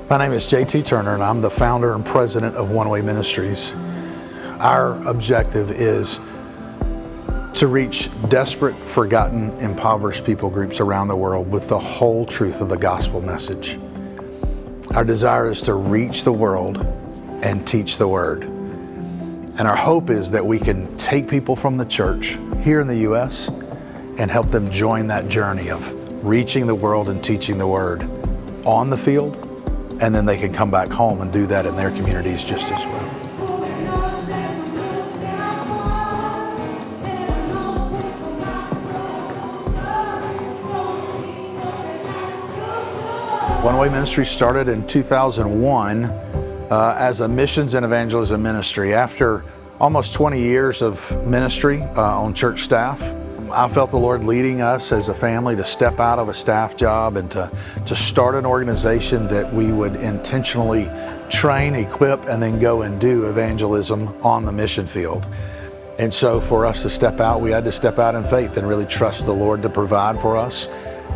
My name is J.T. Turner, and I'm the founder and president of Way Ministries. Our objective is to reach desperate, forgotten, impoverished people groups around the world with the whole truth of the gospel message. Our desire is to reach the world and teach the word. And our hope is that we can take people from the church here in the U.S. and help them join that journey of reaching the world and teaching the word on the field, and then they can come back home and do that in their communities just as well. Way Ministries started in 2001 as a missions and evangelism ministry. After almost 20 years of ministry on church staff, I felt the Lord leading us as a family to step out of a staff job and to start an organization that we would intentionally train, equip, and then go and do evangelism on the mission field. And so for us to step out, we had to step out in faith and really trust the Lord to provide for us.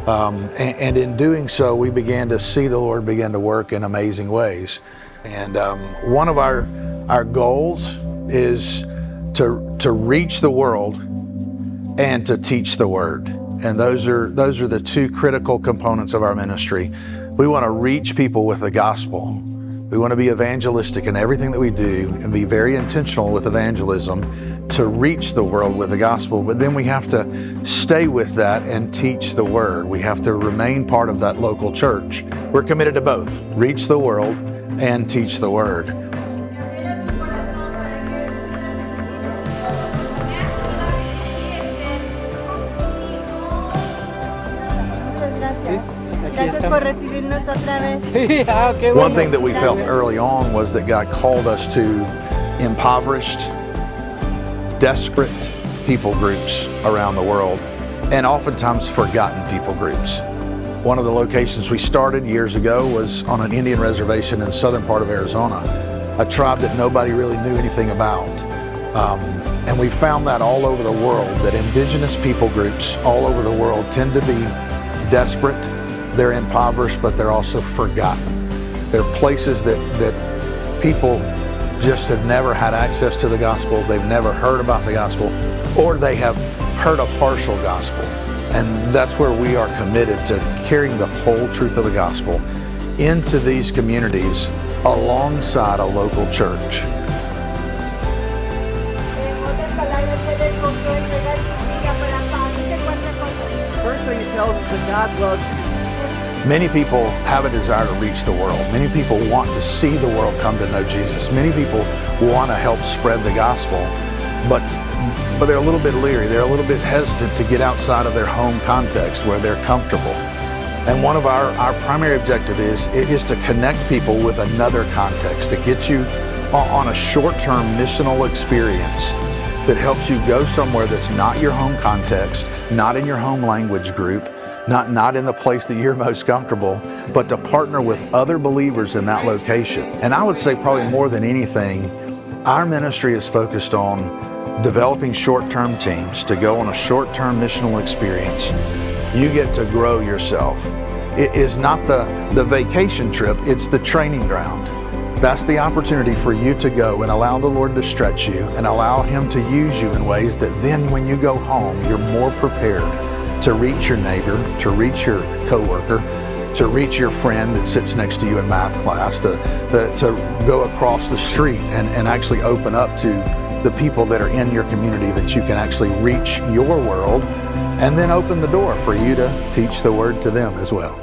And in doing so, we began to see the Lord begin to work in amazing ways. And one of our goals is to reach the world and to teach the word. And those are the two critical components of our ministry. We want to reach people with the gospel. We want to be evangelistic in everything that we do and be very intentional with evangelism to reach the world with the gospel. But then we have to stay with that and teach the word. We have to remain part of that local church. We're committed to both, reach the world and teach the word. One thing that we felt early on was that God called us to impoverished, desperate people groups around the world, and oftentimes forgotten people groups. One of the locations we started years ago was on an Indian reservation in the southern part of Arizona, a tribe that nobody really knew anything about. And we found that all over the world, that indigenous people groups all over the world tend to be desperate, they're impoverished, but they're also forgotten. They're places that people just have never had access to the gospel, they've never heard about the gospel, or they have heard a partial gospel. And that's where we are committed to carrying the whole truth of the gospel into these communities alongside a local church. First thing he tells us that God loves you. Many people have a desire to reach the world. Many people want to see the world come to know Jesus. Many people want to help spread the gospel, but they're a little bit leery. They're a little bit hesitant to get outside of their home context where they're comfortable. And one of our primary objective is to connect people with another context, to get you on a short-term missional experience that helps you go somewhere that's not your home context, not in your home language group, not in the place that you're most comfortable, but to partner with other believers in that location. And I would say probably more than anything, our ministry is focused on developing short-term teams to go on a short-term missional experience. You get to grow yourself. It is not the vacation trip, it's the training ground. That's the opportunity for you to go and allow the Lord to stretch you and allow Him to use you in ways that then when you go home, you're more prepared to reach your neighbor, to reach your coworker, to reach your friend that sits next to you in math class, to go across the street and actually open up to the people that are in your community that you can actually reach your world, and then open the door for you to teach the word to them as well.